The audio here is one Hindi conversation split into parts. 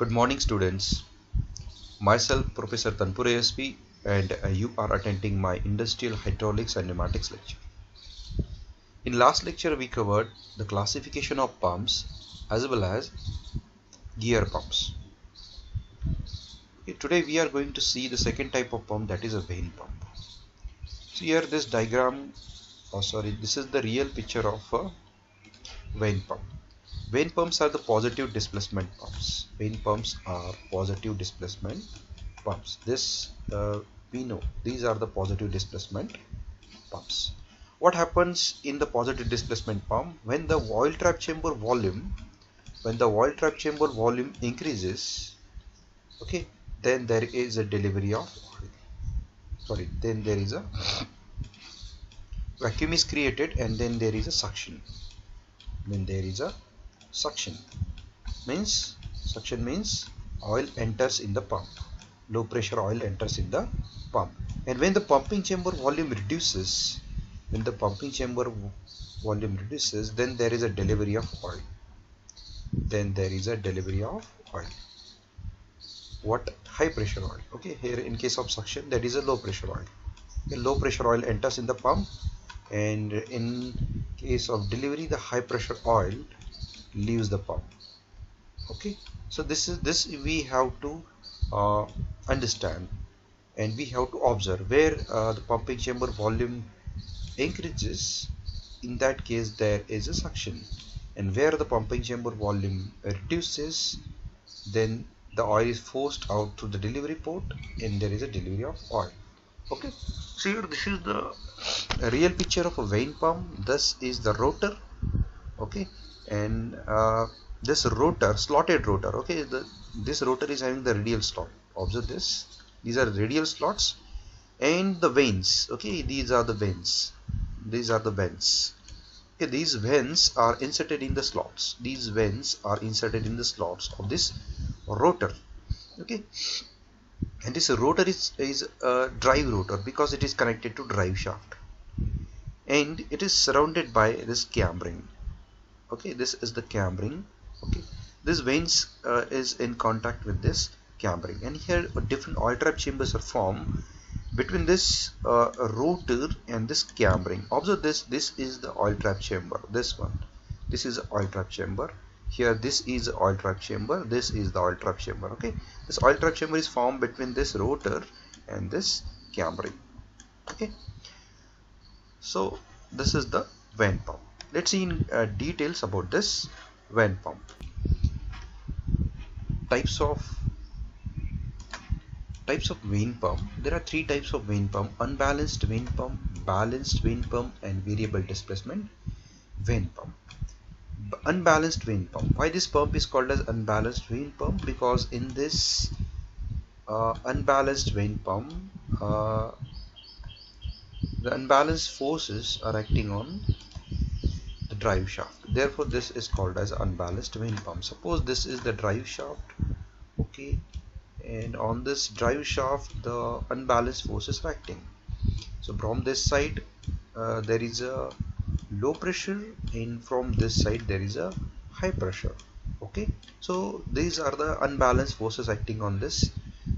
Good morning, students. Myself, Professor Tanpure ASP, and you are attending my Industrial Hydraulics and Pneumatics lecture. In last lecture, we covered the classification of pumps as well as gear pumps. Okay, today, we are going to see the second type of pump, that is a vane pump. So here, this diagram, this is the real picture of a vane pump. Vane pumps are the positive displacement pumps. Vane pumps are positive displacement pumps. This we know these are the positive displacement pumps. What happens in the positive displacement pump when the oil trap chamber volume increases? Okay, then there is a delivery of then there is a vacuum is created, and then there is a suction. Then there is a suction means oil enters in the pump. Low pressure oil enters in the pump, and when the pumping chamber volume reduces, then there is a delivery of oil. What? High pressure oil. Okay, here in case of suction, that is a low pressure oil. The low pressure oil enters in the pump, and in case of delivery, the high pressure oil leaves the pump. Okay, so this we have to understand, and we have to observe where the pumping chamber volume increases. In that case, there is a suction, and where the pumping chamber volume reduces, then the oil is forced out through the delivery port, and there is a delivery of oil. Okay, so here this is the real picture of a vane pump. This is the rotor. Okay, and this rotor, slotted rotor. Okay, this rotor is having the radial slot. Observe this. These are radial slots, and the vanes. Okay, these are the vanes. Okay, these vanes are inserted in the slots. Of this rotor. Okay, and this rotor is a drive rotor because it is connected to drive shaft, and it is surrounded by this cambering. Okay, this is the cambering. Okay, this vanes is in contact with this cambering, and here different oil trap chambers are formed between this rotor and this cambering. Observe this. This is the oil trap chamber. This is oil trap chamber. Here this is oil trap chamber. This is the oil trap chamber. Okay, this oil trap chamber is formed between this rotor and this cambering. Okay, so this is the vane pump. Let's see in details about this vane pump. Types of vane pump. There are three types of vane pump: unbalanced vane pump, balanced vane pump, and variable displacement vane pump. Unbalanced vane pump. Why this pump is called as unbalanced vane pump? Because in this unbalanced vane pump, the unbalanced forces are acting on the drive shaft. Therefore, this is called as unbalanced vane pump. Suppose this is the drive shaft. Okay, and on this drive shaft, the unbalanced forces are acting. So from this side, there is a low pressure, and from this side there is a high pressure. Okay, so these are the unbalanced forces acting on this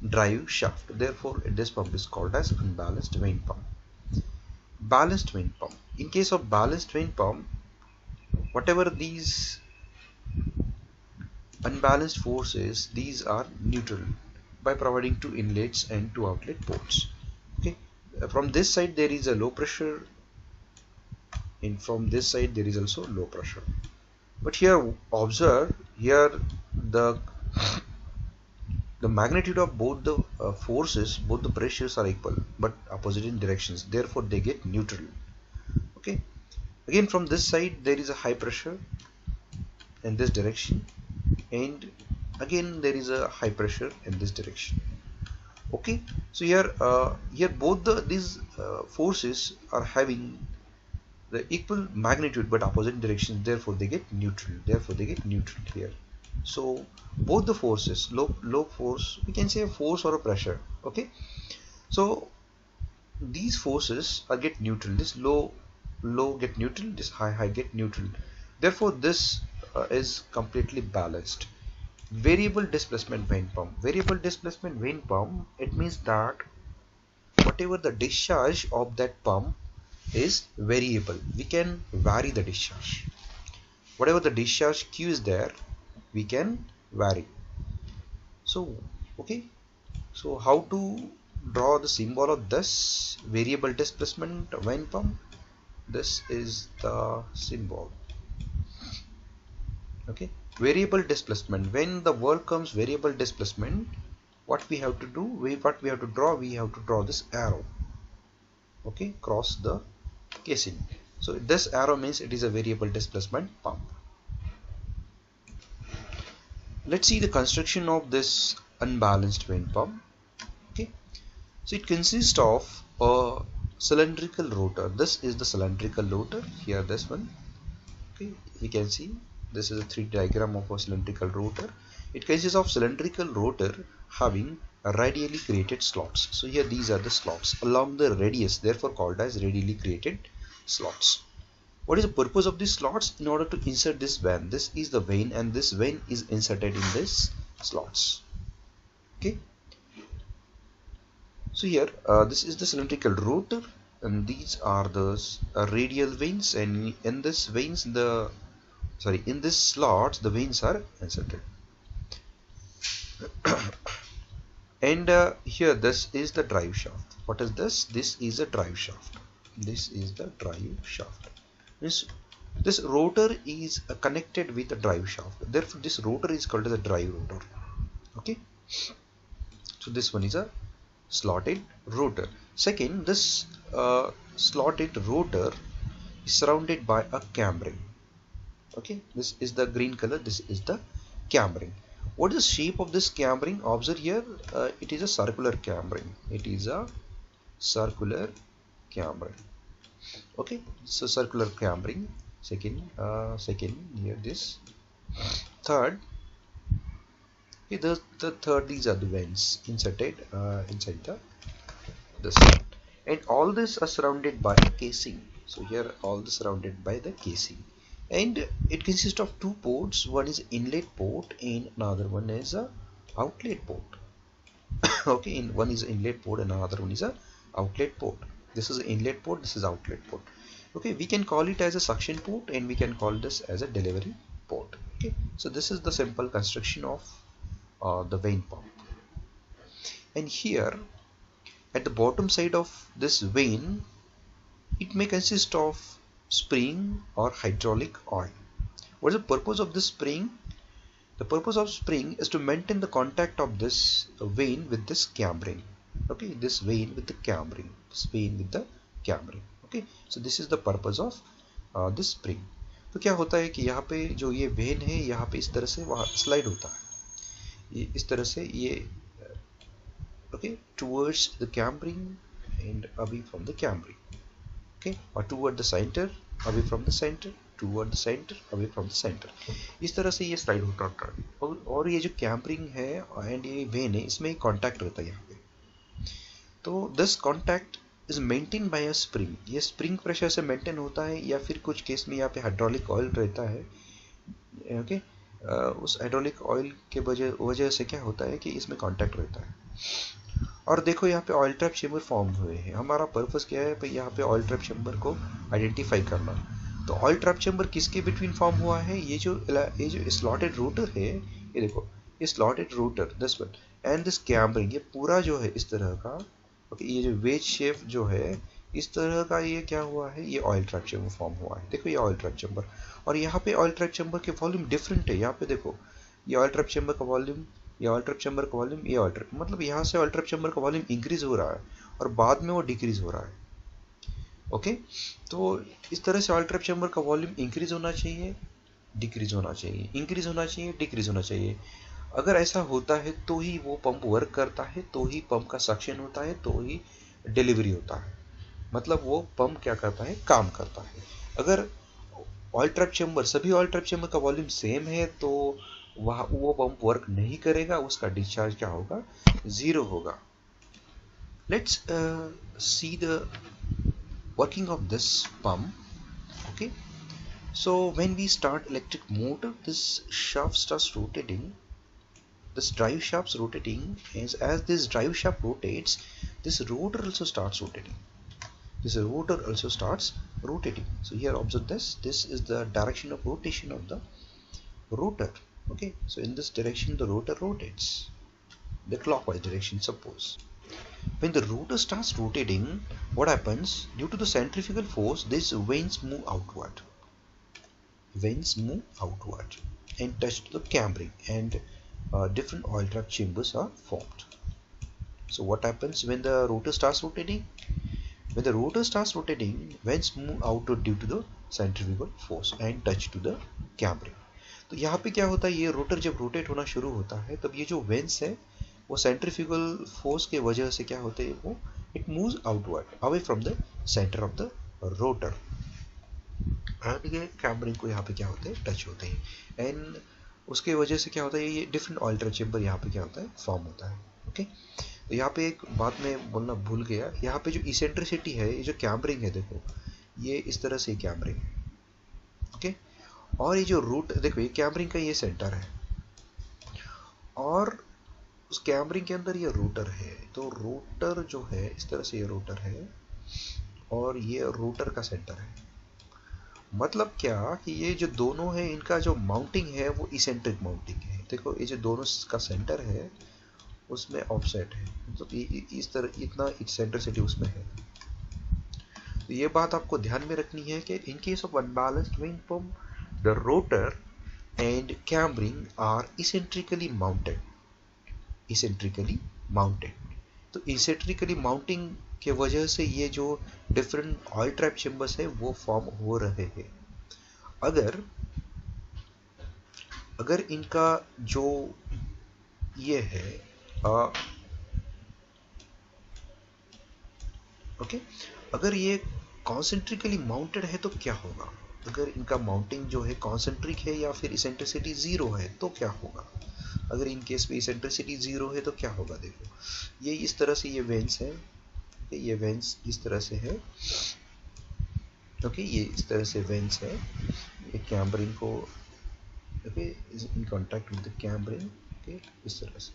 drive shaft. Therefore, this pump is called as unbalanced vane pump. Balanced vane pump. In case of balanced vane pump, whatever these unbalanced forces, these are neutral by providing two inlets and two outlet ports. Okay, from this side there is a low pressure, and from this side there is also low pressure. But here observe, here the magnitude of both the forces, both the pressures are equal but opposite in directions. Therefore, they get neutral. Okay, again from this side there is a high pressure in this direction, and again there is a high pressure in this direction. Okay, so here both these forces are having the equal magnitude but opposite directions. Therefore, they get neutral. Here. So both the forces, low force, we can say a force or a pressure. Okay, so these forces are get neutral. This low get neutral, this high get neutral. Therefore, this is completely balanced. variable displacement vane pump. Variable displacement vane pump, it means that whatever the discharge of that pump is variable. We can vary the discharge. Whatever the discharge Q is there, we can vary. So, okay. So how to draw the symbol of this variable displacement vane pump? This is the symbol. Okay, variable displacement. When the word comes variable displacement, what we have to do, what we have to draw, we have to draw this arrow. Okay, cross the casing. So this arrow means it is a variable displacement pump. Let's see the construction of this unbalanced vane pump. Okay, so it consists of a cylindrical rotor. This is the cylindrical rotor. Here, this one. Okay, you can see this is a 3D diagram of a cylindrical rotor. It consists of cylindrical rotor having radially created slots. So here these are the slots along the radius, therefore called as radially created slots. What is the purpose of these slots? In order to insert this vane. This is the vane and this vane is inserted in this slots. Okay. So here this is the cylindrical rotor and these are the radial vanes, and in this vanes in this slots the vanes are inserted. And here this is the drive shaft. What is this? This is a drive shaft. This is the drive shaft. This rotor is connected with the drive shaft. Therefore this rotor is called as a drive rotor. Okay. So this one is a slotted rotor. Second, this slotted rotor is surrounded by a cam-ring. Okay, this is the green color, this is the cam-ring. What is the shape of this cam-ring? Observe here, it is a circular cam-ring. It is a circular cam-ring. Okay, so circular cam-ring. Second here this. Third, the third, these are the vents inserted inside this, and all this are surrounded by a casing. So here all this surrounded by the casing, and it consists of two ports. One is inlet port and another one is a outlet port. Okay, one is inlet port and another one is a outlet port. This is inlet port, this is outlet port. Okay, we can call it as a suction port and we can call this as a delivery port. Okay, so this is the simple construction of the vane pump. And here at the bottom side of this vane, it may consist of spring or hydraulic oil. What is the purpose of this spring? The purpose of spring is to maintain the contact of this vane with this cam-ring. Okay, this vane with the cam-ring, this vane with the cam-ring. Okay, so this is the purpose of this spring. तो क्या होता है कि यहाँ पे जो ये वेन है, यहाँ पे इस तरह से वहाँ स्लाइड होता है, ये इस तरह से ये okay towards the cam-ring and away from the cam-ring, okay, or toward the center, away from the center, toward the center, away from the center. इस तरह से ये स्लाइड होता है और ये जो cam-ring है एंड ये वेन है, इसमें कॉन्टैक्ट रहता है यहाँ पे. तो this contact is maintain by a spring. ये स्प्रिंग प्रेशर से मेंटेन होता है या फिर कुछ केस में यहाँ पे हाइड्रोलिक ऑयल रहता है. ओके, उस हाइड्रोलिक ऑयल के वजह से क्या होता है कि इसमें कांटेक्ट रहता है. और देखो यहाँ पे ऑयल ट्रैप चेम्बर फॉर्म हुए हैं. हमारा पर्पस क्या है भाई, यहाँ पे ऑयल ट्रैप चेम्बर को आइडेंटिफाई करना. तो ऑयल ट्रैप चेम्बर किसके बिटवीन फॉर्म हुआ है? ये जो स्लॉटेड रोटर है, ये देखो ये slotted rotor this one and this cam ring, ये पूरा जो है इस तरह का. ओके, ये जो वेज शेप जो है इस तरह का, ये क्या हुआ है, ये ऑयल ट्रैप चेम्बर फॉर्म हुआ है. देखो ये ऑयल ट्रैप चेम्बर, और यहाँ पे ऑयल ट्रैप चेम्बर के वॉल्यूम डिफरेंट है. यहाँ पे देखो ये ऑयल ट्रैप चेम्बर का वॉल्यूम, ये ऑयल ट्रैप चेम्बर का वॉल्यूम, ये ऑयल ट्रैप, मतलब यहाँ से ऑयल ट्रैप चेम्बर का वॉल्यूम इंक्रीज हो रहा है और बाद में वो डिक्रीज हो रहा है. ओके, तो इस तरह से ऑयल ट्रैप चेम्बर का वॉल्यूम इंक्रीज होना चाहिए, डिक्रीज होना चाहिए, इंक्रीज होना चाहिए, डिक्रीज होना चाहिए. अगर ऐसा होता है तो ही वो पंप वर्क करता है, तो ही पंप का सक्शन होता है, तो ही डिलीवरी होता है. मतलब वो पंप क्या करता है, काम करता है. अगर ऑयल ट्रैप चेम्बर, सभी ऑयल ट्रैप चेम्बर का वॉल्यूम सेम है तो वहाँ वो पंप वर्क नहीं करेगा, उसका डिस्चार्ज क्या होगा, जीरो होगा. Let's see the working of this pump. Okay, so when we start electric motor, this shaft starts rotating this drive shaft's rotating, as this drive shaft rotates, this rotor also starts rotating. This rotor also starts rotating. So here observe this. This is the direction of rotation of the rotor. Okay, so in this direction the rotor rotates, the clockwise direction. Suppose when the rotor starts rotating, what happens? Due to the centrifugal force, these vanes move outward. Vanes move outward and touch the camber, and different oil trap chambers are formed. So what happens when the rotor starts rotating? When the rotor starts rotating, vanes move outward due to the centrifugal force and touch to the camber. तो यहाँ पे क्या होता है, ये रोटर जब रोटेट होना शुरू होता है तब ये जो वेंस है वो सेंट्रीफ्यूगल फोर्स के वजह से क्या होते हैं, वो it moves outward away from the centre of the rotor, and ये कैमरिंग को यहाँ पे क्या होते हैं, टच होते हैं, एंड उसके वजह से क्या होता है, ये डिफरेंट ऑयल ट्रैप चेम्बर यहाँ पे क्या होता है, फॉर्म होता है. ओके, तो यहाँ पे एक बात मैं बोलना भूल गया, यहाँ पे जो इसेंट्रिसिटी है, ये जो कैमरिंग है, देखो ये इस तरह से कैमरिंग है. ओके, और ये जो रूट देखो, ये कैमरिंग का ये सेंटर है और उस कैमरिंग के अंदर ये रोटर है. तो रोटर जो है इस तरह से, ये रोटर है और ये रोटर का सेंटर है. मतलब क्या कि ये जो दोनों है, इनका जो माउंटिंग है वो इसेंट्रिक माउंटिंग है. देखो ये जो दोनों का सेंटर है उसमें ऑफसेट है, तो इस तरह इतना इसेंट्रिसिटी उसमें है. तो ये बात आपको ध्यान में रखनी है कि in case of unbalanced when pump, the rotor and cambering are eccentrically mounted. तो eccentrically mounting के वजह से ये जो डिफरेंट ऑयल ट्रैप चेम्बर्स है वो फॉर्म हो रहे हैं. अगर इनका जो ये है ओके, अगर ये कॉन्सेंट्रिकली माउंटेड है तो क्या होगा, अगर इनका माउंटिंग जो है कॉन्सेंट्रिक है या फिर इसेंट्रिसिटी जीरो है तो क्या होगा. अगर इन केस में इसेंट्रिसिटी जीरो है तो क्या होगा. देखो ये इस तरह से ये वेंस है, ये वेंस इस तरह से है. ओके, ये इस तरह से वेंस है, ये कैमरिंग को okay in contact with the cam ring. Okay, इस तरह से.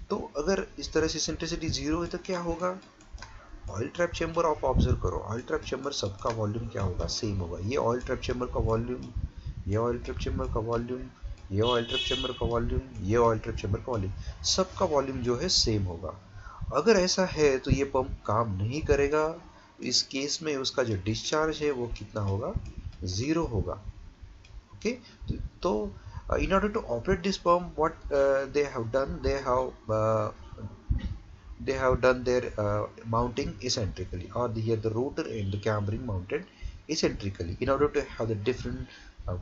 तो अगर इस तरह से इसेंट्रिसिटी जीरो है तो क्या होगा. ऑयल ट्रैप चेम्बर आप ऑब्जर्व करो, ऑयल ट्रैप चेम्बर सबका वॉल्यूम क्या होगा, सेम होगा. ये ऑयल ट्रैप चेम्बर का वॉल्यूम, ये ऑयल ट्रैप चेम्बर का वॉल्यूम, ये ऑयल ट्रैप चेम्बर का वॉल्यूम, ये ऑयल ट्रैप चेम्बर का वॉल्यूम, सबका वॉल्यूम जो है सेम होगा. अगर ऐसा है तो ये पंप काम नहीं करेगा. इस केस में उसका जो डिस्चार्ज है वो कितना होगा, जीरो होगा. ओके, तो in order to operate this pump, what they have done, they have done their mounting eccentrically, or here the rotor and the cambering mounted eccentrically in order to have the different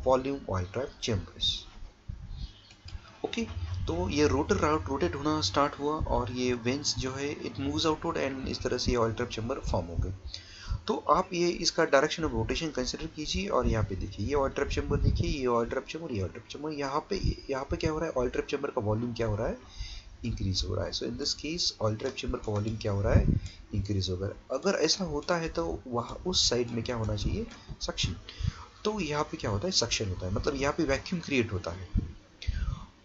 volume oil trap chambers. Okay, तो ये रोटर रोटेट होना स्टार्ट हुआ और ये वेंस जो है इट मूव्स आउटवर्ड एंड इस तरह से ये ऑयल ट्रैप चेम्बर फॉर्म हो गए. तो आप ये इसका डायरेक्शन ऑफ रोटेशन कंसिडर कीजिए और यहाँ पे देखिए, ये ऑयल ट्रैप चेम्बर देखिए, ये ऑयल ट्रैप चेम्बर, ये ऑयल ट्रैप चेम्बर. यहाँ पे क्या हो रहा है, ऑयल ट्रैप चेम्बर का वॉल्यूम क्या हो रहा है, इंक्रीज हो रहा है. So in this case oil trap chamber का वॉल्यूम क्या हो रहा है, इंक्रीज हो रहा है. अगर ऐसा होता है तो वहाँ उस साइड में क्या होना चाहिए, सक्शन. तो यहाँ पे क्या होता है, सक्शन होता है, मतलब यहाँ पे वैक्यूम क्रिएट होता है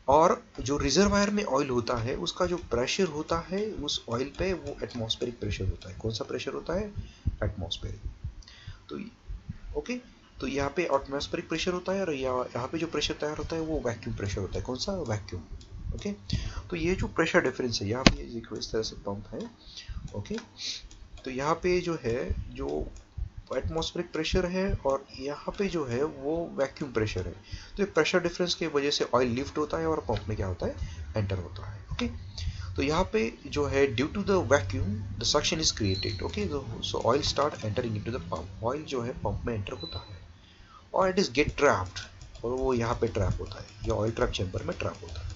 और जो रिजर्वायर में ऑयल होता है उसका जो प्रेशर होता है उस ऑयल पे वो एटमॉस्फेरिक प्रेशर होता है. कौन सा प्रेशर होता है, एटमॉस्फेरिक. तो ओके, तो यहाँ पे एटमॉस्फेरिक प्रेशर होता है और यहाँ पे जो प्रेशर तैयार होता है वो वैक्यूम प्रेशर होता है. कौन सा, वैक्यूम. ओके, तो ये जो प्रेशर डिफरेंस है, यहाँ पे देखो इस तरह से पंप है. ओके, तो यहाँ पे जो है, जो एटमॉस्फेरिक प्रेशर है और यहाँ पे जो है वो वैक्यूम प्रेशर है. तो ये प्रेशर डिफरेंस की वजह से ऑयल लिफ्ट होता है और पंप में क्या होता है, एंटर होता है. ओके, तो यहाँ पे जो है due to the vacuum the suction is created. Okay, so oil start entering into the pump. Oil जो है पंप में एंटर होता है और इट इज गेट ट्रैप्ड, और वो यहाँ पे ट्रैप होता है, ये ऑयल ट्रैप चेम्बर में ट्रैप होता है.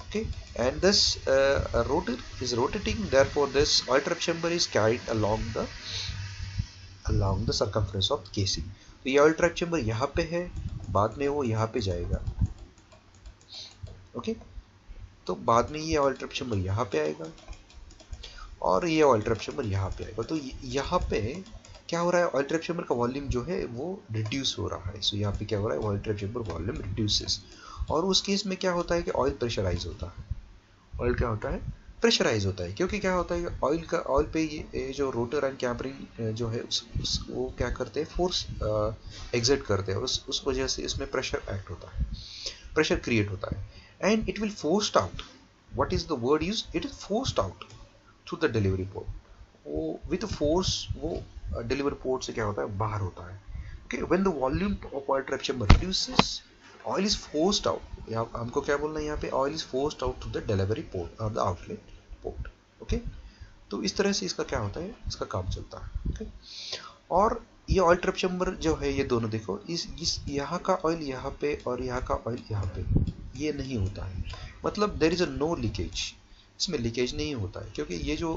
Okay, and this rotor is rotating, therefore this oil trap chamber is carried along the circumference of casing. तो ये ऑयल ट्रैप चेम्बर यहाँ पे है, बाद में वो यहाँ पे जाएगा. ओके, तो बाद में ये ऑयल ट्रैप चेम्बर यहाँ पे आएगा और ये ऑयल ट्रैप चेम्बर यहाँ पे आएगा. तो यहाँ पे क्या हो रहा है, ऑयल ट्रैप चेम्बर का वॉल्यूम जो है वो रिड्यूस हो रहा है. सो यहाँ पे क्या हो रहा है, oil trap chamber volume reduces और उस केस में क्या होता है कि ऑयल प्रेशराइज होता है। ऑयल क्या होता है, प्रेशराइज होता है, क्योंकि क्या होता है कि ऑयल पे ये जो रोटर एंड कैमरिंग जो है वो क्या करते हैं, फोर्स एग्जर्ट करते हैं, उस वजह से इसमें प्रेशर एक्ट होता है, प्रेशर क्रिएट होता है and it will forced out. What is the word use, it is forced out through the delivery port. वो विद फोर्स वो डिलीवरी पोर्ट से क्या होता है, बाहर होता है। Okay, when the volume of oil trap chamber reduces, oil is forced out. यहाँ हमको क्या बोलना है, यहाँ पे oil is forced out to the delivery port और द आउटलेट पोर्ट। ओके, तो इस तरह से इसका क्या होता है, इसका काम चलता है। ओके, और ये ऑयल ट्रैप चैम्बर जो है, ये दोनों देखो, इस यहाँ का ऑयल यहाँ पे और यहाँ का ऑयल यहाँ पे, ये नहीं होता है, मतलब there is a no leakage, इसमें लीकेज नहीं होता है, क्योंकि ये जो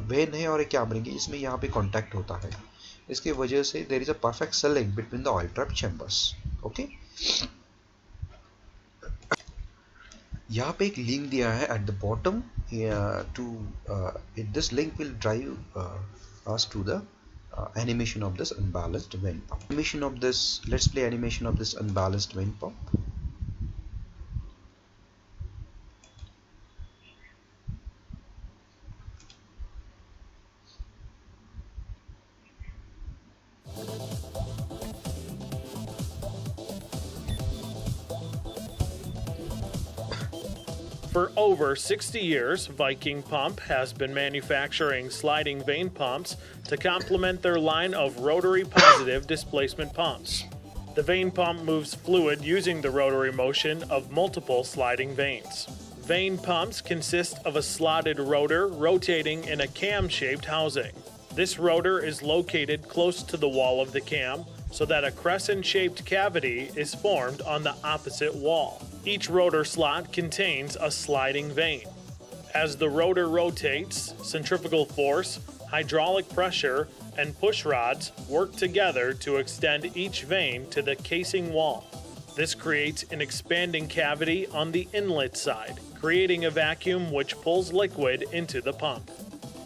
वेन है और कैमरिंग है, इसमें यहाँ पे कांटेक्ट होता है, इसके वजह से there is a perfect sealing between the oil trap chambers. Okay, यहाँ पे एक लिंक दिया है at the bottom to this link will drive us to the animation of this unbalanced vane pump. Animation of this, let's play animation of this unbalanced vane pump. For over 60 years, Viking Pump has been manufacturing sliding vane pumps to complement their line of rotary positive displacement pumps. The vane pump moves fluid using the rotary motion of multiple sliding vanes. Vane pumps consist of a slotted rotor rotating in a cam-shaped housing. This rotor is located close to the wall of the cam so that a crescent-shaped cavity is formed on the opposite wall. Each rotor slot contains a sliding vane. As the rotor rotates, centrifugal force, hydraulic pressure, and push rods work together to extend each vane to the casing wall. This creates an expanding cavity on the inlet side, creating a vacuum which pulls liquid into the pump.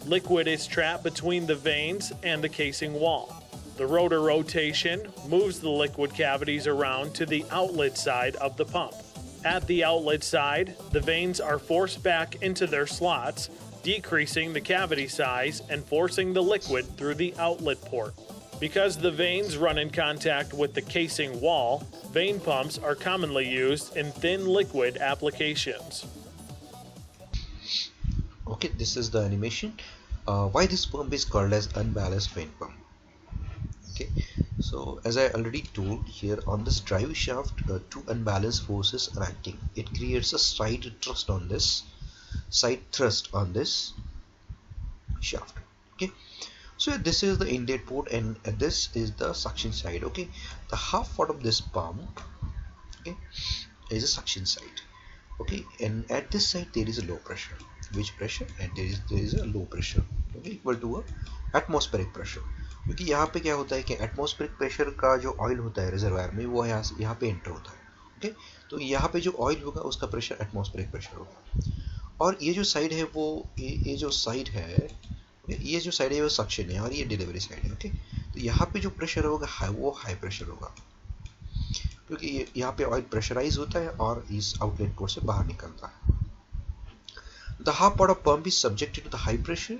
Liquid is trapped between the vanes and the casing wall. The rotor rotation moves the liquid cavities around to the outlet side of the pump. At the outlet side, the vanes are forced back into their slots, decreasing the cavity size and forcing the liquid through the outlet port. Because the vanes run in contact with the casing wall, vane pumps are commonly used in thin liquid applications. Okay, this is the animation. Why this pump is called as unbalanced vane pump? Okay, so as I already told, here on this drive shaft, two unbalanced forces are acting. It creates a side thrust on this shaft. Okay, so this is the inlet port and this is the suction side. Okay, the half part of this pump, okay, is a suction side. Okay, and at this side there is a low pressure. Which pressure? And there is a low pressure, okay, equal to a atmospheric pressure. क्योंकि यहाँ पे क्या होता है कि एटमॉस्फेरिक प्रेशर का जो ऑयल होता है रिजर्वायर में, वो यहाँ पे एंटर होता है। ओके, तो यहाँ पे जो ऑयल होगा उसका प्रेशर एटमॉस्फेरिक प्रेशर होगा। और ये जो साइड है वो ये जो साइड है वो सक्शन है और ये डिलीवरी साइड है। ओके, तो यहाँ पे जो प्रेशर होगा वो हाई प्रेशर होगा, क्योंकि यहाँ पे ऑयल प्रेशराइज होता है और इस आउटलेट पोर्ट से बाहर निकलता है। The half part of pump is subjected to the high pressure,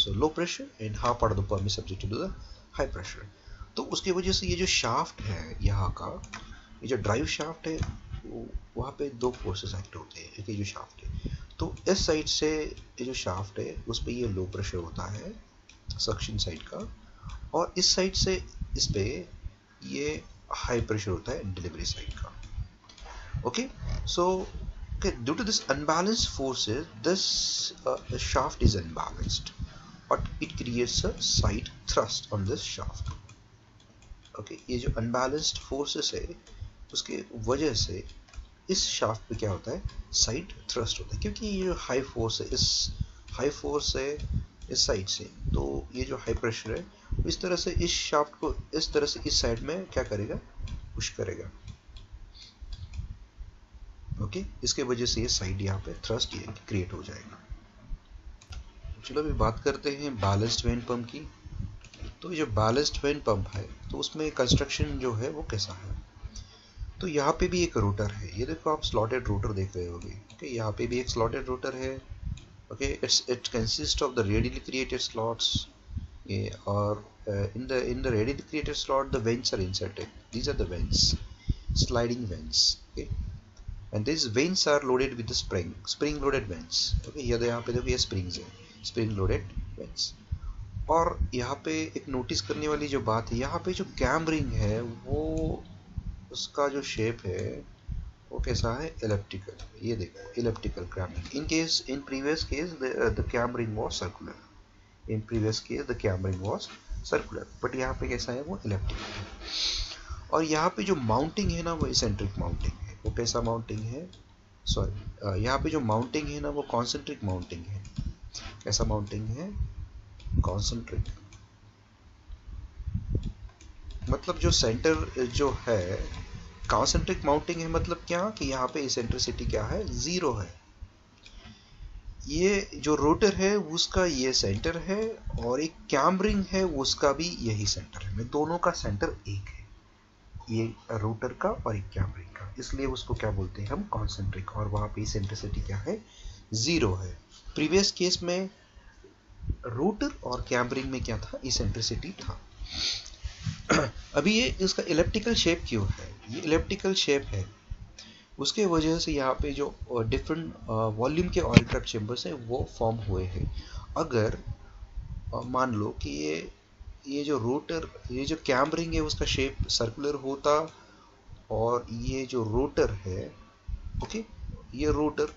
so low pressure, and half part of the pump is subjected to the high pressure. तो उसकी वजह से ये जो शाफ्ट है यहाँ का, ये जो ड्राइव शाफ्ट है, वहाँ पे दो फोर्सेस एक्ट होते हैं। एक ये जो शाफ्ट है, तो इस साइड से ये जो शाफ्ट है उस पे ये लो प्रेशर होता है सक्शन साइड का, और इस साइड से इस पे ये हाई प्रेशर होता है डिलीवरी साइड का। Okay, so okay, due to this unbalanced forces, this shaft is unbalanced, but it creates a side thrust on this shaft. Okay, ये जो unbalanced forces है उसके वजह से इस शाफ्ट पे क्या होता है, साइड थ्रस्ट होता है, क्योंकि ये जो हाई फोर्स है इस साइड से, तो ये जो हाई प्रेशर है इस तरह से इस शाफ्ट को इस तरह से इस साइड में क्या करेगा, पुश करेगा। ओके, इसके वजह से ये साइड यहाँ पे थ्रस्ट ये क्रिएट हो जाएगा। चलो अभी बात करते हैं बैलेंस्ड वेन पंप की। तो ये जो बैलेंस्ड वेन पंप है तो उसमें कंस्ट्रक्शन जो है वो कैसा है। तो यहाँ पे भी एक रोटर है, ये देखो आप स्लॉटेड रोटर देख रहे होगे। ओके, यहाँ पे भी एक स्लॉटेड रोटर है। Okay, it consist of the radially created slots. और in the readily created slot the vents are inserted. These are the vents, sliding vents. Okay, and these vents are loaded with the spring loaded vents. Okay, यहाँ पे देखो ये springs है, spring loaded vents. और यहाँ पे एक नोटिस करने वाली जो बात है, यहाँ पे जो कैम रिंग है वो उसका जो शेप है वो कैसा है, elliptical. ये देखो elliptical cam ring. In previous case the cam ring was circular. In previous case the cam ring was circular, but यहाँ पे कैसा है, वो इलेप्टिकल है. और यहाँ पे जो माउंटिंग है ना वो इसेंट्रिक माउंटिंग है. वो कैसा माउंटिंग है, सॉरी, यहाँ पे जो माउंटिंग है ना वो कॉन्सेंट्रिक माउंटिंग है. कैसा माउंटिंग है, कॉन्सेंट्रिक. मतलब जो सेंटर जो है, कॉन्सेंट्रिक माउंटिंग है मतलब क्या, कि यहाँ पे इसेंट्रिसिटी क्या है, 0 है. ये जो रोटर है उसका ये सेंटर है, और एक कैम रिंग है उसका भी यही सेंटर है. दोनों का सेंटर एक है, ये रोटर का और एक कैम रिंग का. इसलिए उसको क्या बोलते हैं हम, कॉन्सेंट्रिक. और वहाँ पे सेंट्रिसिटी क्या है, 0 है. प्रीवियस केस में रोटर और कैम रिंग में क्या था, इसेंट्रिसिटी था. अभी ये इसका इलेप्टिकल शेप क्यों है, ये इलेप्टिकल शेप है उसके वजह से यहाँ पे जो डिफरेंट वॉल्यूम के ऑयल ट्रैप चेम्बर्स हैं वो फॉर्म हुए हैं. अगर मान लो कि ये जो रोटर, ये जो कैम रिंग है उसका शेप सर्कुलर होता, और ये जो रोटर है, ओके, ये रोटर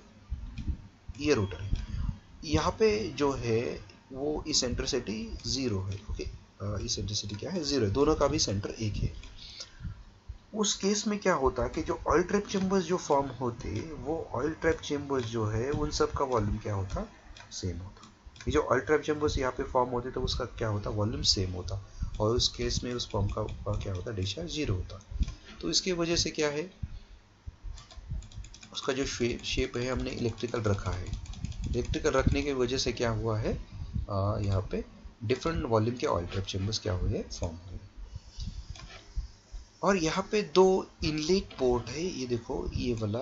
है, यहाँ पे जो है वो इसेंट्रिसिटी 0 है. ओके, इसेंट्रिसिटी क्या है, 0 है. दोनों का भी सेंटर एक है. उस केस में क्या होता कि जो ऑयल ट्रैप चेम्बर्स जो फॉर्म होते, वो ऑयल ट्रैप चेम्बर्स जो है उन सब का वॉल्यूम क्या होता, सेम होता. ये जो ऑयल ट्रैप चेम्बर्स यहाँ पे फॉर्म होते तो उसका क्या होता, वॉल्यूम सेम होता. और उस केस में उस फॉर्म का क्या होता, डिस्चार्ज 0 होता. तो इसके वजह से क्या है, उसका जो शेप है हमने इलेक्ट्रिकल रखा है. इलेक्ट्रिकल रखने की वजह से क्या हुआ है, यहाँ पे डिफरेंट वॉल्यूम के ऑयल ट्रैप चेम्बर्स क्या हुए, फॉर्म हुए. और यहाँ पे 2 इनलेट पोर्ट है, ये देखो ये वाला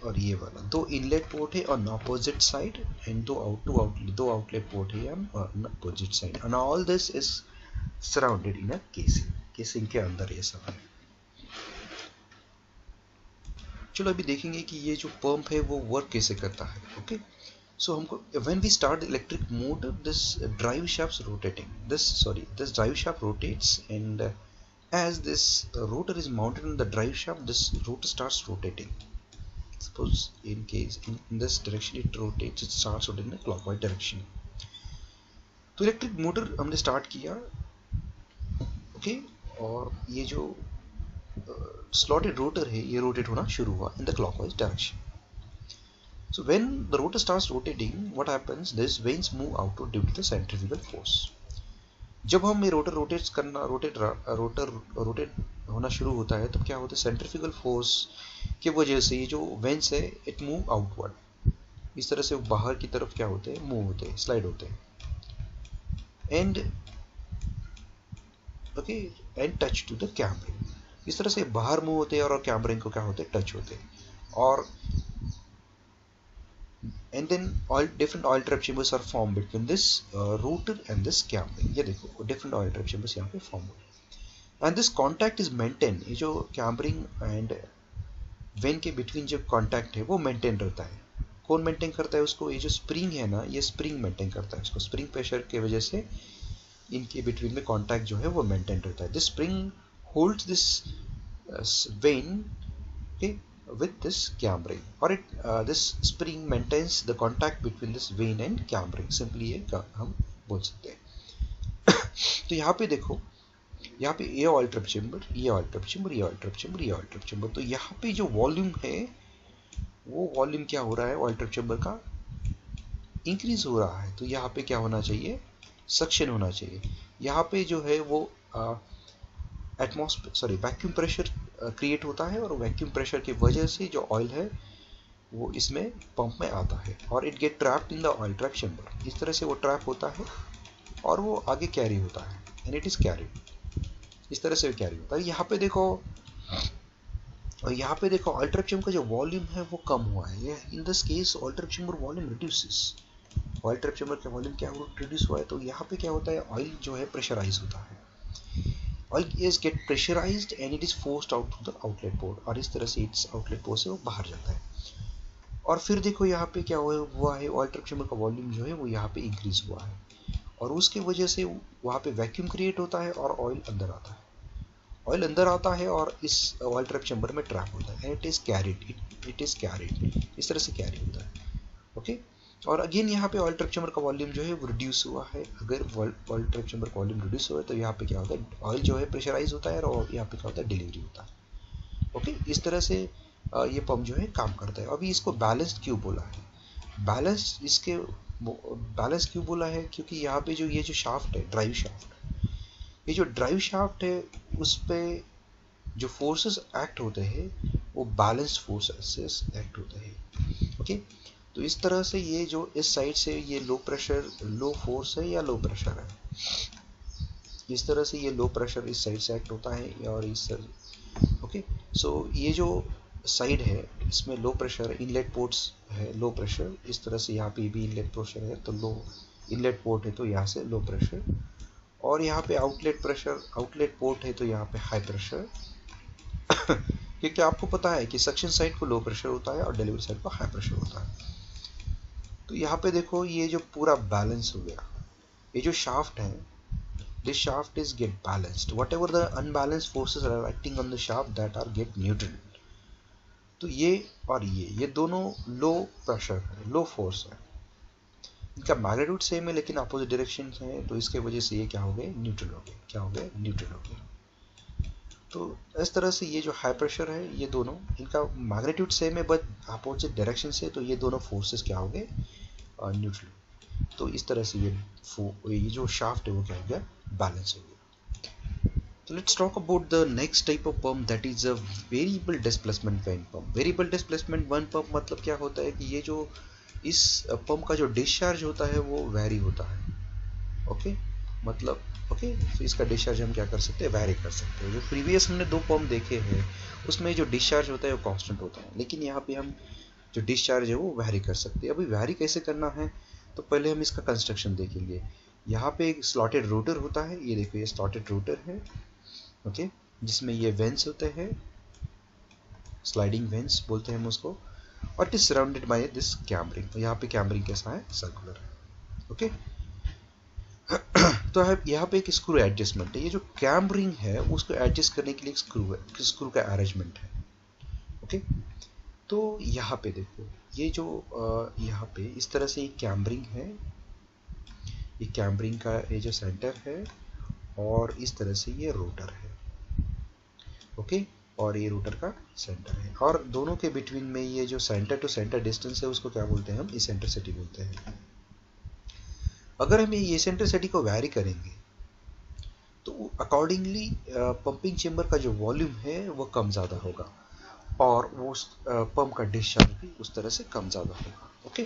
और ये वाला 2 इनलेट पोर्ट है on opposite side, and 2 outlet port है on opposite side. And all this is surrounded in a casing के अंदर ये सब है. चलो अभी देखेंगे कि ये जो पंप है वो वर्क कैसे करता है. ओके, सो हमको when we start electric motor, this drive shaft rotating, this drive shaft rotates, and as this rotor is mounted on the drive shaft, this rotor starts rotating. Suppose in this direction it rotates, it starts rotating in a clockwise direction. तो इलेक्ट्रिक मोटर हमने स्टार्ट किया, ओके, और ये जो स्लॉटेड रोटर है ये रोटेट होना शुरू हुआ in the clockwise direction. So when the rotor starts rotating, what happens, these vanes move outward due to the centrifugal force. जब हम ये रोटर रोटेट होना शुरू होता है तब क्या होता है, सेंट्रीफ्यूगल फोर्स की वजह से ये जो वेंस है इट मूव आउटवर्ड. इस तरह से बाहर की तरफ क्या होते हैं, मूव होते हैं, स्लाइड होते हैं. And okay, and touch to the cam ring. इस तरह से बाहर मूव होते हैं और कैम रिंग को क्या होते हैं, टच होते हैं. और and then different oil trap chambers are formed between this rotor and this cam ring. ये देखो different oil trap chambers यहाँ पे form हुए, and this contact is maintained. ये जो cam ring and वेन के between जो contact है वो maintain रहता है. कौन maintain करता है उसको, ये जो spring है ना, ये spring maintain करता है उसको. spring pressure के वजह से इनके between में contact जो है वो maintain रहता है. This spring holds this vein, okay, with this cam ring, or this spring maintains the contact between this vein and cam ring. Simply ये हम बोल सकते हैं. तो यहाँ पे देखो, यहाँ पे ये ऑयल ट्रैप चेम्बर, ये ऑयल ट्रैप चेम्बर, ये ऑयल ट्रैप चेम्बर, ये ऑयल ट्रैप चेम्बर. तो यहाँ पे जो वॉल्यूम है वो वॉल्यूम क्या हो रहा है, ऑयल ट्रैप चेम्बर का इंक्रीज हो रहा है. तो यहाँ पे क्या होना चाहिए, सक्शन होना चाहिए. यहाँ पे जो है वो वैक्यूम प्रेशर क्रिएट होता है, और वैक्यूम प्रेशर की वजह से जो ऑयल है वो इसमें पंप में आता है, और it get trapped in the oil trap chamber. इस तरह से वो ट्रैप होता है और वो आगे कैरी होता है, एंड इट इज कैरीड. इस तरह से कैरी होता है. यहाँ पे देखो और यहाँ पे देखो ऑयल ट्रैप चेम्बर का जो वॉल्यूम है वो कम हुआ है। इन this case oil trap chamber volume reduces. Oil trap chamber का वॉल्यूम क्या रिड्यूस हुआ है, तो यहाँ पे क्या होता है, ऑयल जो है प्रेशराइज होता है। Oil is get pressurized and it is forced out to the outlet port, और इस तरह से इस आउटलेट पोर्ट से वो बाहर जाता है। और फिर देखो यहाँ पे क्या हुआ है, ऑयल ट्रैप चेम्बर का वॉल्यूम जो है वो यहाँ पे इंक्रीज हुआ है, और उसकी वजह से वहाँ पे वैक्यूम क्रिएट होता है और ऑयल अंदर आता है। ऑयल अंदर आता है और इस ऑयल ट्रैप चेम्बर में ट्रैप होता है, इट इज कैरिड, इस तरह से कैरी होता है। ओके, और अगेन यहाँ पे ऑयल ट्रैप चेम्बर का वॉल्यूम जो है वो रिड्यूस हुआ है। अगर ऑयल ट्रैप चेम्बर का वॉल्यूम रिड्यूस हुआ है तो यहाँ पे क्या होता है, ऑयल जो है प्रेशराइज होता है और यहाँ पे क्या होता है, डिलीवरी होता है। ओके, इस तरह से ये पंप जो है काम करता है। अभी इसको बैलेंस्ड क्यों बोला है, बैलेंस क्यों बोला है, क्योंकि यहाँ पे जो ये जो शाफ्ट है, ड्राइव शाफ्ट, ये जो ड्राइव शाफ्ट है उस पे जो फोर्सेस एक्ट होते हैं वो बैलेंस्ड फोर्सेस एक्ट होते हैं। ओके, तो इस तरह से ये जो इस साइड से ये लो प्रेशर लो फोर्स है या लो प्रेशर है, इस तरह से ये लो प्रेशर इस साइड से एक्ट होता है और इस तरह। ओके, सो ये जो साइड है इसमें लो प्रेशर इनलेट पोर्ट्स है, लो प्रेशर, इस तरह से यहाँ पे भी इनलेट प्रेशर है तो लो इनलेट पोर्ट है तो यहाँ से लो प्रेशर, और यहाँ पे आउटलेट पोर्ट है तो यहाँ पे हाई प्रेशर क्योंकि आपको पता है कि सक्शन साइड को लो प्रेशर होता है और डिलीवरी साइड को हाई प्रेशर होता है। तो यहाँ पे देखो ये जो पूरा बैलेंस हो गया, ये जो शाफ्ट है, this shaft is get balanced, whatever the unbalanced forces are acting on the shaft that are get neutral। तो ये और ये दोनों लो प्रेशर है, लो फोर्स है, इनका मैग्नीट्यूड सेम है लेकिन अपोजिट डायरेक्शन है, तो इसके वजह से ये क्या हो गए, न्यूट्रल हो गए। क्या हो गए, न्यूट्रल हो गए। तो इस तरह से ये जो हाई प्रेशर है, ये दोनों इनका मैग्नीट्यूड सेम है बट अपोजिट डायरेक्शन से, तो ये दोनों फोर्सेस क्या हो गए, न्यूट्रल। तो इस तरह से ये जो शाफ्ट है वो क्या हो गया, बैलेंस हो गया। तो let's talk about the next type of pump, that is a variable displacement vane pump. Variable displacement vane pump मतलब क्या होता है कि ये जो इस पंप का जो डिस्चार्ज होता है वो वैरी होता है। ओके, मतलब ओके, तो इसका डिस्चार्ज हम क्या कर सकते हैं, वैरी कर सकते हैं। जो प्रीवियस हमने दो पंप देखे हैं उसमें जो डिस्चार्ज होता है वो कांस्टेंट होता है, लेकिन यहाँ पे हम जो डिस्चार्ज है वो वैरी कर सकते हैं। अभी वैरी कैसे करना है, तो पहले हम इसका कंस्ट्रक्शन देखेंगे। यहाँ पे एक स्लॉटेड रोटर होता है, ये देखो ये स्लॉटेड रोटर है। ओके, जिसमें ये वेंस होते हैं, स्लाइडिंग वेंस बोलते हैं हम उसको, और it is surrounded by this cam ring. यहाँ पे कैमरिंग कैसा है, सर्कुलर है। ओके तो यहाँ पे एक स्क्रू एडजस्टमेंट है, ये जो कैमरिंग है उसको एडजस्ट करने के लिए एक स्क्रू है, स्क्रू का अरेंजमेंट है। ओके, तो यहाँ पे देखो ये जो यहाँ पे इस तरह से एक कैमरिंग है, ये कैमरिंग का ये जो सेंटर है, और इस तरह से ये रोटर है। ओके, और ये रोटर का सेंटर है, और दोनों के बिटवीन में ये जो सेंटर टू सेंटर डिस्टेंस है उसको क्या बोलते हैं हम, इसेंट्रिसिटी बोलते हैं। अगर हम ये इसेंट्रिसिटी को वैरी करेंगे तो अकॉर्डिंगली पंपिंग चेम्बर का जो वॉल्यूम है वो कम ज़्यादा होगा, और वो पंप का डिस्चार्ज भी उस तरह से कम ज़्यादा होगा। ओके,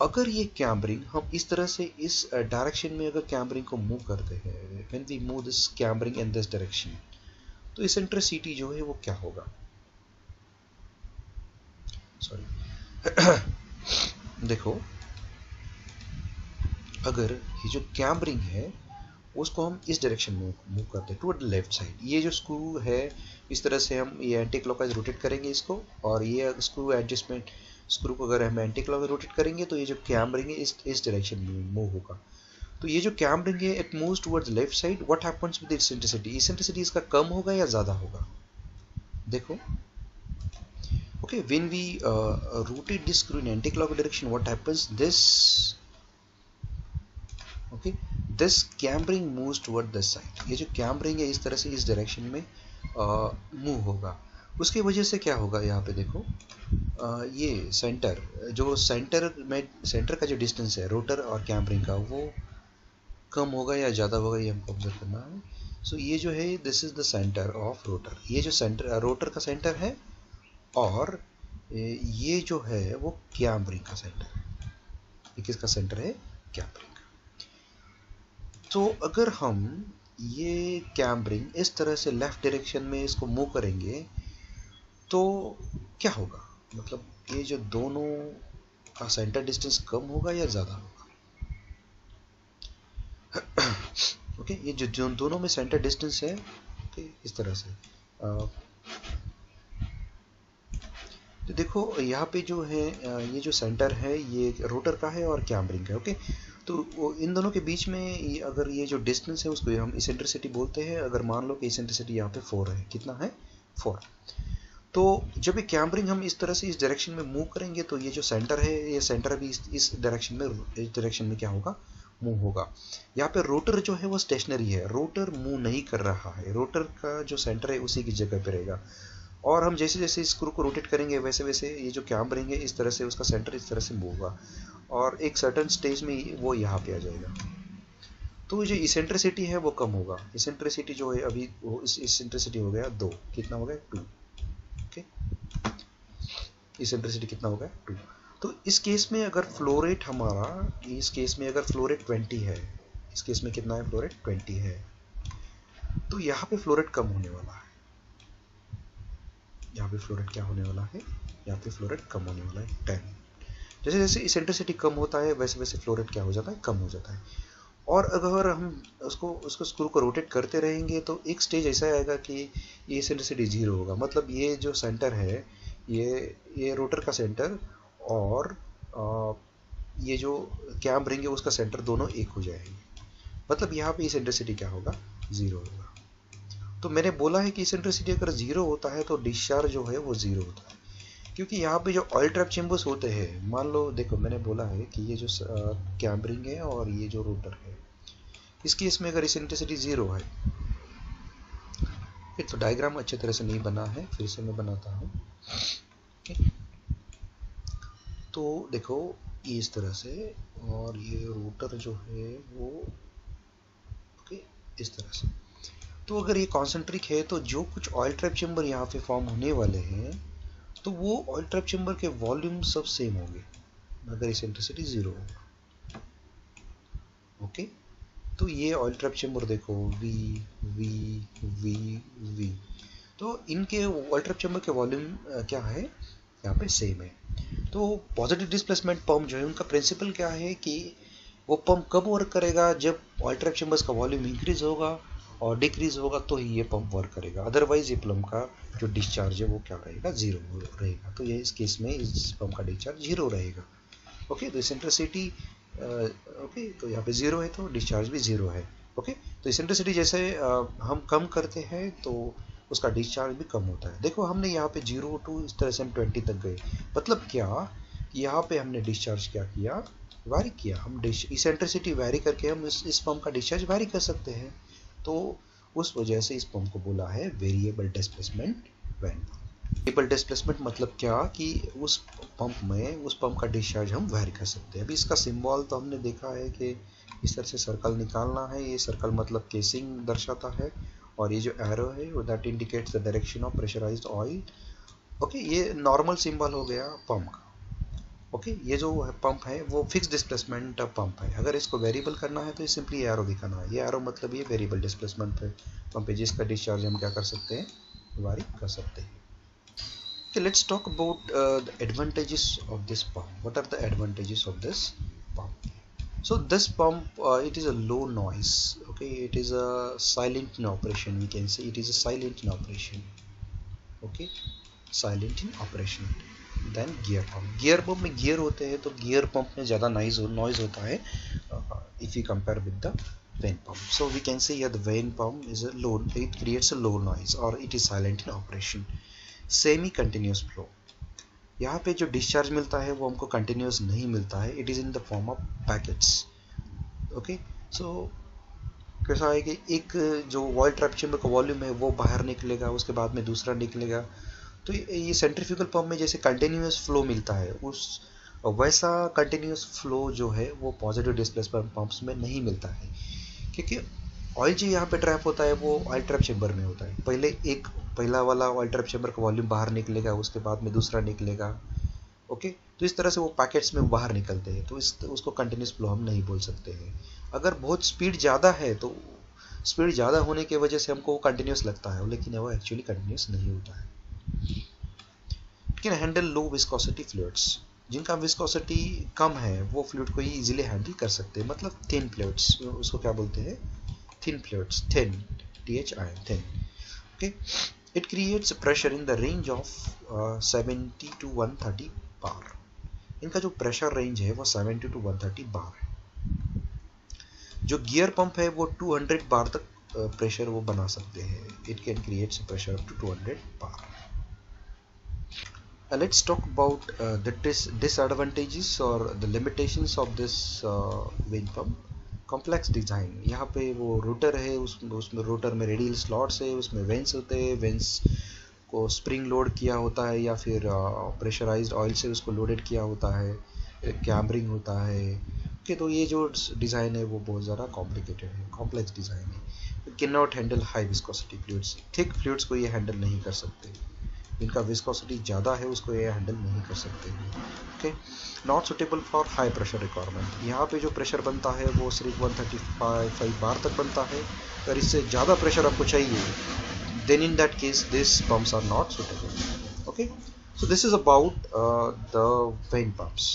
अगर ये कैमरिंग हम इस तरह से इस डायरेक्शन में अगर कैमरिंग को मूव करते हैं, when we move this cam ring in this direction, तो इसेंट्रिसिटी जो है वो क्या होगा, सॉरी देखो अगर ये जो कैमरिंग है उसको हम इस डायरेक्शन में मूव करते हैं टुवर्ड लेफ्ट साइड, ये जो स्क्रू है इस तरह से हम ये एंटी क्लॉकवाइज रोटेट करेंगे इसको, और ये स्क्रू एडजस्टमेंट स्क्रू को अगर हम एंटी क्लॉकवाइज रोटेट करेंगे तो ये जो कैमरिंग है इस डायरेक्शन में मूव होगा। तो ये जो कैमरिंग है it moves towards left side, what happens with eccentricity, eccentricity इसका कम होगा या ज़्यादा होगा, देखो। Okay, when we rotate this screw in anti clockwise direction, what happens, this okay this cam ring moves toward this side, ये जो कैमरिंग है इस तरह से इस डायरेक्शन में मूव होगा। उसकी वजह से क्या होगा, यहाँ पे देखो ये सेंटर का जो डिस्टेंस है रोटर और कैमरिंग का वो कम होगा या ज़्यादा होगा, ये हमको ऑब्जर्व करना है। सो ये जो है this is the centre of rotor, ये जो सेंटर रोटर का सेंटर है, और ये जो है वो कैमरिंग का सेंटर है। ये किसका सेंटर है, कैमरिंग। तो अगर हम ये कैमरिंग इस तरह से लेफ्ट डायरेक्शन में इसको मूव करेंगे तो क्या होगा, मतलब ये जो दोनों का सेंटर डिस्टेंस कम होगा या ज़्यादा होगा? ओके, ये जो दोनों में सेंटर डिस्टेंस है, ओके, इस तरह से तो देखो यहाँ पे जो है ये जो सेंटर है ये रोटर का है और कैमरिंग का, ओके। तो इन दोनों के बीच में अगर ये जो डिस्टेंस है उसको हम इसेंट्रिसिटी बोलते हैं। अगर मान लो कि इसेंट्रिसिटी यहाँ पे 4 है, कितना है 4, तो जब ये कैमरिंग हम इस तरह से इस डायरेक्शन में मूव करेंगे तो ये जो सेंटर है ये सेंटर भी इस डायरेक्शन में क्या होगा, मूव होगा। यहाँ पे रोटर जो है वो स्टेशनरी है, रोटर मूव नहीं कर रहा है, रोटर का जो सेंटर है उसी की जगह पे रहेगा। और हम जैसे जैसे स्क्रू को रोटेट करेंगे वैसे वैसे ये जो कैमरिंग है इस तरह से उसका सेंटर इस तरह से मूव होगा और एक सर्टेन स्टेज में वो यहाँ पे आ जाएगा। तो जो इसेंट्रिसिटी है वो कम होगा। इसेंट्रिसिटी जो है अभी वो इसेंट्रिसिटी हो गया 2, कितना हो गया 2, ओके। इसेंट्रिसिटी कितना हो गया 2। तो इस केस में अगर फ्लो रेट हमारा, इस केस में अगर फ्लो रेट 20 है, इस केस में कितना है फ्लो रेट 20 है, तो यहाँ पे फ्लो रेट कम होने वाला है। यहाँ पे फ्लो रेट क्या होने वाला है, यहाँ पे फ्लो रेट कम होने वाला है 10। जैसे जैसे इसेंट्रिसिटी कम होता है वैसे वैसे फ्लो रेट क्या हो जाता है, कम हो जाता है। और अगर हम उसको स्क्रू को रोटेट करते रहेंगे तो एक स्टेज ऐसा आएगा कि ये इसेंट्रिसिटी 0 होगा। मतलब ये जो सेंटर है ये रोटर का सेंटर और ये जो कैम रिंग है उसका सेंटर दोनों एक हो जाएंगे। मतलब यहाँ पे इसेंट्रिसिटी क्या होगा, 0 होगा। तो मैंने बोला है कि इसेंट्रिसिटी अगर 0 होता है तो डिस्चार्ज जो है वो 0 होता है, क्योंकि यहाँ पे जो ऑयल ट्रैप चेम्बर्स होते हैं, मान लो देखो मैंने बोला है कि ये जो कैमरिंग है और ये जो रोटर है, इस केस में अगर इसेंट्रिसिटी 0 है, फिर तो डायग्राम अच्छे तरह से नहीं बना है, फिर से मैं बनाता हूँ। तो देखो ये इस तरह से, और ये रोटर जो है वो इस तरह से। तो अगर ये कॉन्सेंट्रिक है तो जो कुछ ऑयल ट्रैप चेम्बर यहाँ पे फॉर्म होने वाले हैं तो वो ऑयल ट्रैप चेम्बर के वॉल्यूम सब सेम होंगे अगर इसेंट्रिसिटी 0 होगा, ओके। तो ये ऑयल ट्रैप चेम्बर देखो V V V V, तो इनके ऑयल ट्रैप चेम्बर के वॉल्यूम क्या है, यहाँ पे सेम है। तो पॉजिटिव डिस्प्लेसमेंट पंप जो है उनका प्रिंसिपल क्या है कि वो पंप कब वर्क करेगा, जब ऑयल ट्रैप चेम्बर्स का वॉल्यूम इंक्रीज होगा और डिक्रीज होगा तो ही ये पंप वर्क करेगा। अदरवाइज ये पंप का जो डिस्चार्ज है वो क्या रहेगा, 0 रहेगा। तो ये इस केस में इस पंप का डिस्चार्ज 0 रहेगा, ओके। तो इसेंट्रिसिटी ओके, तो यहाँ पे 0 है तो डिस्चार्ज भी 0 है, ओके। तो इसेंट्रिसिटी जैसे हम कम करते हैं तो उसका डिस्चार्ज भी कम होता है। देखो हमने यहाँ पे 0 टू इस तरह से हम 20 तक गए, मतलब क्या, यहाँ पे हमने डिस्चार्ज क्या किया, वैरी किया। हम इसेंट्रिसिटी वैरी करके हम इस पंप का डिस्चार्ज वैरी कर सकते हैं। तो उस वजह से इस पंप को बोला है variable displacement vane pump. Variable displacement मतलब क्या कि उस पंप का डिस्चार्ज हम वैरी कर सकते हैं। अभी इसका सिंबल तो हमने देखा है कि इस तरह से सर्कल निकालना है, ये सर्कल मतलब केसिंग दर्शाता है, और ये जो एरो है वो that indicates the direction of pressurized oil, okay. ये नॉर्मल सिंबल हो गया पंप का, ओके। ये जो पंप है वो फिक्स डिस्प्लेसमेंट पंप है। अगर इसको वेरिएबल करना है तो सिंपली एरो दिखाना है, ये एरो मतलब ये वेरिएबल डिस्प्लेसमेंट पंप है जिसका डिस्चार्ज हम क्या कर सकते हैं, वारी कर सकते हैं। Okay, let's talk about the advantages of this pump. What are the advantages of this pump? So this pump it is a low noise, okay. It is a silent in operation, we can say it is a silent in operation, okay, silent in operation. Then gear pump में गियर होते हैं तो गियर पंप में ज़्यादा नॉइज होता है if you compare with the vane pump. So we can say here the vane pump is a low, it creates a low noise or it is silent in operation. Semi continuous flow, यहाँ पे जो डिस्चार्ज मिलता है वो हमको कंटिन्यूस नहीं मिलता है, it is in the form of packets, okay. So कैसा है कि एक जो ऑयल ट्रैप चेम्बर का वॉल्यूम है वो बाहर निकलेगा, उसके बाद में दूसरा निकलेगा। तो ये सेंट्रीफ्यूगल पंप में जैसे कंटिन्यूस फ्लो मिलता है उस वैसा कंटिन्यूस फ्लो जो है वो पॉजिटिव डिस्प्लेसमेंट पंप्स में नहीं मिलता है, क्योंकि ऑयल जो यहाँ पे ट्रैप होता है वो ऑयल ट्रैप चेम्बर में होता है। पहला वाला ऑयल ट्रैप चेम्बर का वॉल्यूम बाहर निकलेगा, उसके बाद में दूसरा निकलेगा, ओके। तो इस तरह से वो पैकेट्स में बाहर निकलते हैं, तो उसको कंटिन्यूस फ्लो हम नहीं बोल सकते हैं। अगर बहुत स्पीड ज़्यादा है तो स्पीड ज़्यादा होने की वजह से हमको वो कंटिन्यूस लगता है, लेकिन वो एक्चुअली कंटिन्यूस नहीं होता है। Can handle low viscosity fluids, जिनका विस्कोसिटी कम है वो फ्लूइड को ही इजीली हैंडल कर सकते हैं, मतलब थिन फ्लूइड्स, उसको क्या बोलते हैं, thin fluids, thin, THIN, thin. Okay, it creates pressure in the range of 70 to 130 बार। इनका जो प्रेशर रेंज है वो 70 to 130 बार है। जो गियर पंप है वो 200 बार तक प्रेशर वो बना सकते हैं। It can create pressure up to 200 bar. Let's talk about the disadvantages or the limitations of this vein pump. Complex design, यहाँ पे वो रोटर है, उसमें रोटर में रेडियल स्लॉट्स है, उसमें वेंस होते हैं, वेंस को स्प्रिंग लोड किया होता है या फिर प्रेशराइज्ड ऑयल से उसको लोडेड किया होता है, कैमरिंग होता है। ओके, तो ये जो डिज़ाइन है वो बहुत ज़्यादा कॉम्प्लिकेटेड है, कॉम्प्लेक्स डिज़ाइन है। Can not handle high viscosity fluids, thick fluids को ये हैंडल नहीं कर सकते, इनका विस्कोसिटी ज़्यादा है उसको ये हैंडल नहीं कर सकते हैं। Okay, not suitable for high pressure requirement, यहाँ पे जो प्रेशर बनता है वो सिर्फ 135 बार तक बनता है। अगर इससे ज़्यादा प्रेशर आपको चाहिए, then in that case these pumps are not suitable. Okay, so this is about the vein pumps.